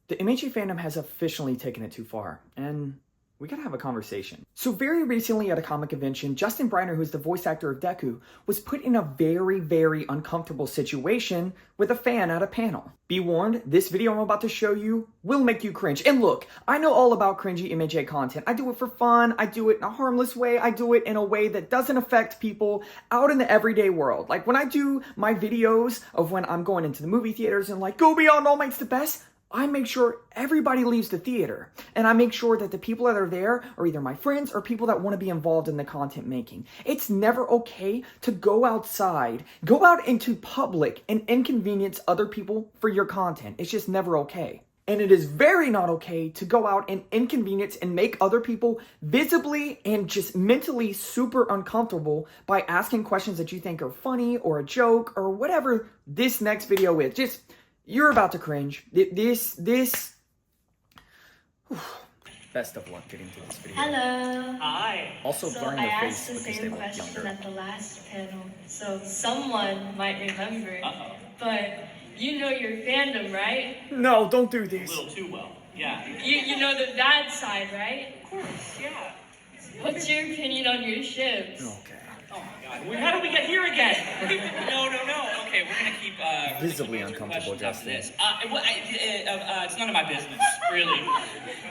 The MHA fandom has officially taken it too far, and we gotta have a conversation. So very recently at a comic convention, Justin Briner, who's the voice actor of Deku, was put in a very, very uncomfortable situation with a fan at a panel. Be warned, this video I'm about to show you will make you cringe. And look, I know all about cringy MHA content. I do it for fun, I do it in a harmless way, I do it in a way that doesn't affect people out in the everyday world. Like when I do my videos of when I'm going into the movie theaters and like, go beyond All Might's the best, I make sure everybody leaves the theater, and I make sure that the people that are there are either my friends or people that want to be involved in the content making. It's never okay to go outside, go out into public and inconvenience other people for your content. It's just never okay. And it is very not okay to go out and inconvenience and make other people visibly and just mentally super uncomfortable by asking questions that you think are funny or a joke or whatever this next video is. You're about to cringe. Best of luck getting to this video. Hello. Hi. Also, So blurring I their asked face the because they same look question younger. at the last panel, so someone might remember. Uh-oh. But you know your fandom, right? No, don't do A this. little too well. Yeah. You know the bad side, right? Of course, yeah. What's your opinion on your ships? Okay. Oh my god. How did we get here again? No. Okay, we're gonna keep Visibly answer uncomfortable, questions after Justin. this. It's none of my business, really.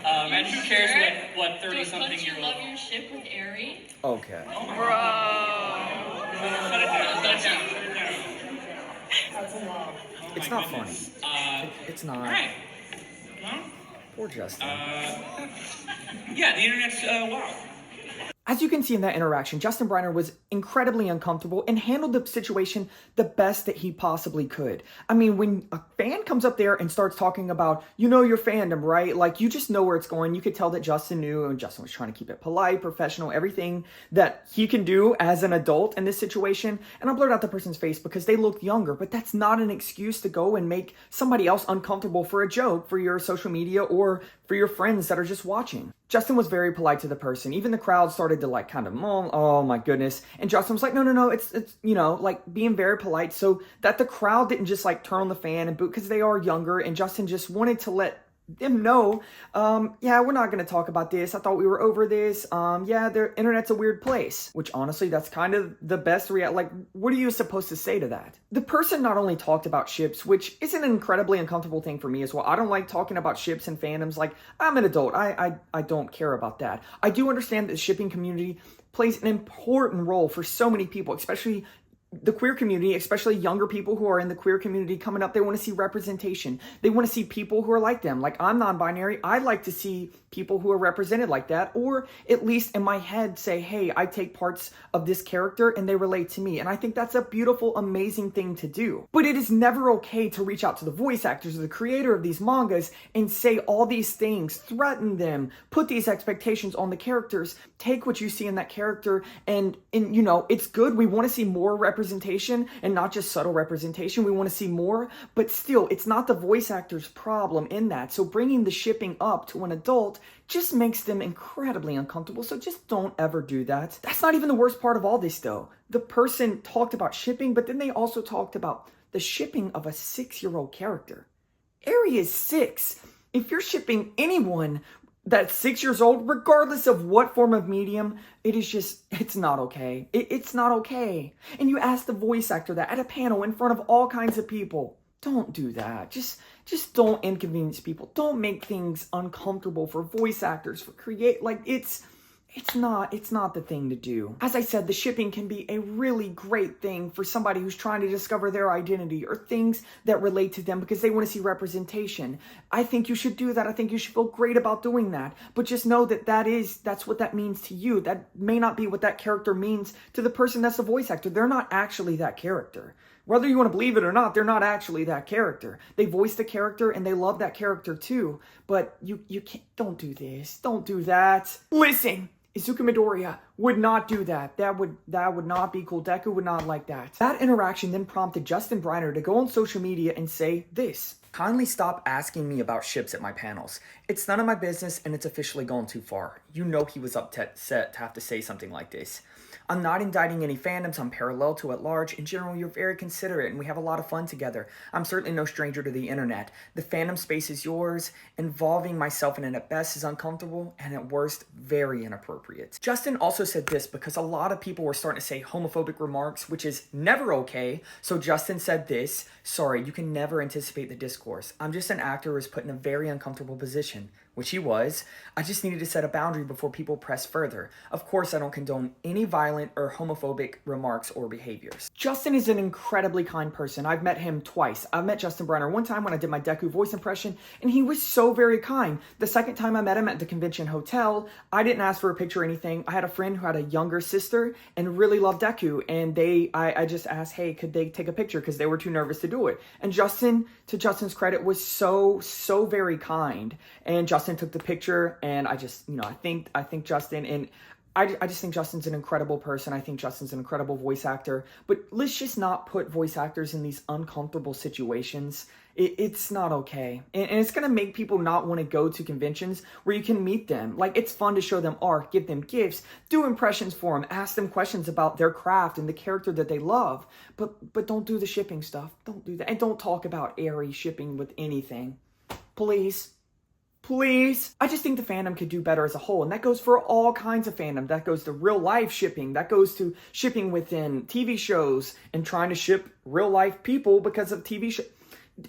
And who cares what Don't 30-something you year love old? your ship with Aerie? Okay. Oh my god. Shut it down. That's a lot. Oh It's my not goodness. It's not. Alright. Well, Poor Justin. yeah, the internet's wow. As you can see in that interaction, Justin Briner was incredibly uncomfortable and handled the situation the best that he possibly could. I mean, when a fan comes up there and starts talking about, you know your fandom, right? Like, you just know where it's going. You could tell that Justin knew, and Justin was trying to keep it polite, professional, everything that he can do as an adult in this situation. And I blurred out the person's face because they looked younger, but that's not an excuse to go and make somebody else uncomfortable for a joke for your social media or for your friends that are just watching. Justin was very polite to the person. Even the crowd started to like kind of moan, oh my goodness. And Justin was like, no, it's you know, like being very polite so that the crowd didn't just like turn on the fan and boo because they are younger. And Justin just wanted to let them know, yeah, we're not going to talk about this. I thought we were over this. Yeah, the internet's a weird place, which honestly, that's kind of the best like, what are you supposed to say to that? The person not only talked about ships, which is an incredibly uncomfortable thing for me as well. I don't like talking about ships and fandoms. Like, I'm an adult. I don't care about that. I do understand that the shipping community plays an important role for so many people, especially the queer community, especially younger people who are in the queer community coming up. They want to see representation. They want to see people who are like them. Like, I'm non-binary. I like to see people who are represented like that, or at least in my head say, hey, I take parts of this character and they relate to me. And I think that's a beautiful, amazing thing to do. But it is never okay to reach out to the voice actors or the creator of these mangas and say all these things, threaten them, put these expectations on the characters, take what you see in that character and you know, it's good. We want to see more representation and not just subtle representation. We want to see more, but still, it's not the voice actor's problem in that. So bringing the shipping up to an adult just makes them incredibly uncomfortable. So just don't ever do that. That's not even the worst part of all this though. The person talked about shipping, but then they also talked about the shipping of a 6-year-old character. Aerie is 6. If you're shipping anyone that's 6 years old, regardless of what form of medium, it's not okay. It's not okay. And you ask the voice actor that at a panel in front of all kinds of people. Don't do that. Just don't inconvenience people. Don't make things uncomfortable for voice actors, for it's not the thing to do. As I said, the shipping can be a really great thing for somebody who's trying to discover their identity or things that relate to them because they want to see representation. I think you should do that. I think you should feel great about doing that. But just know that that's what that means to you. That may not be what that character means to the person that's the voice actor. They're not actually that character. Whether you want to believe it or not, they're not actually that character. They voice the character and they love that character too. But you can't, don't do this. Don't do that. Listen, Izuku Midoriya would not do that. That would not be cool. Deku would not like that. That interaction then prompted Justin Briner to go on social media and say this. Kindly stop asking me about ships at my panels. It's none of my business and it's officially gone too far. You know he was upset to have to say something like this. I'm not indicting any fandoms I'm parallel to at large. In general, you're very considerate and we have a lot of fun together. I'm certainly no stranger to the internet. The fandom space is yours. Involving myself in it at best is uncomfortable and at worst, very inappropriate. Justin also said this because a lot of people were starting to say homophobic remarks, which is never okay. So Justin said this: sorry, you can never anticipate the discourse. I'm just an actor who is put in a very uncomfortable position, which he was. I just needed to set a boundary before people press further. Of course, I don't condone any violent or homophobic remarks or behaviors. Justin is an incredibly kind person. I've met him twice. I've met Justin Briner one time when I did my Deku voice impression, and he was so very kind. The second time I met him at the convention hotel, I didn't ask for a picture or anything. I had a friend who had a younger sister and really loved Deku, and I just asked, hey, could they take a picture, because they were too nervous to do it. And Justin, to Justin's credit, was so very kind. And Justin took the picture, and I just, I think Justin, and I just think Justin's an incredible person. I think Justin's an incredible voice actor. But let's just not put voice actors in these uncomfortable situations. It's not okay. And it's going to make people not want to go to conventions where you can meet them. Like, it's fun to show them art, give them gifts, do impressions for them, ask them questions about their craft and the character that they love. But don't do the shipping stuff. Don't do that. And don't talk about airy shipping with anything. Please. Please. I just think the fandom could do better as a whole. And that goes for all kinds of fandom. That goes to real life shipping. That goes to shipping within TV shows and trying to ship real life people because of TV shows.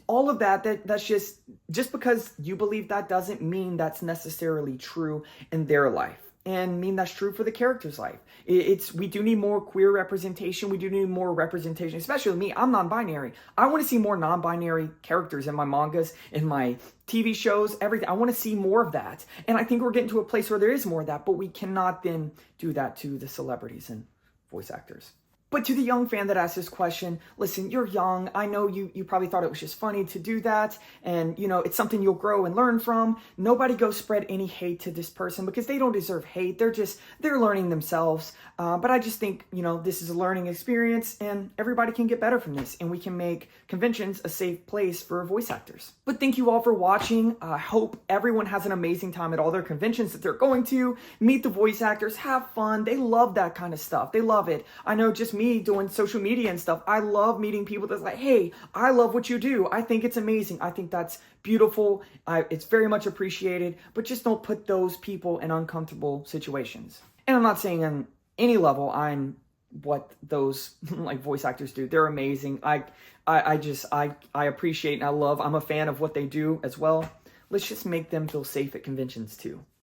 All of that's just because you believe that doesn't mean that's necessarily true in their life. And mean that's true for the character's life. We do need more queer representation. We do need more representation, especially me. I'm non-binary. I want to see more non-binary characters in my mangas, in my TV shows, everything. I want to see more of that. And I think we're getting to a place where there is more of that, but we cannot then do that to the celebrities and voice actors. But to the young fan that asked this question, listen, you're young. I know you probably thought it was just funny to do that. And, it's something you'll grow and learn from. Nobody go spread any hate to this person because they don't deserve hate. They're learning themselves. But I just think, this is a learning experience and everybody can get better from this. And we can make conventions a safe place for voice actors. But thank you all for watching. I hope everyone has an amazing time at all their conventions that they're going to. Meet the voice actors, have fun. They love that kind of stuff. They love it. I know just me doing social media and stuff, I love meeting people that's like, hey, I love what you do. I think it's amazing. I think that's beautiful. It's very much appreciated, but just don't put those people in uncomfortable situations. And I'm not saying on any level I'm what those like voice actors do. They're amazing. I appreciate and I'm a fan of what they do as well. Let's just make them feel safe at conventions too.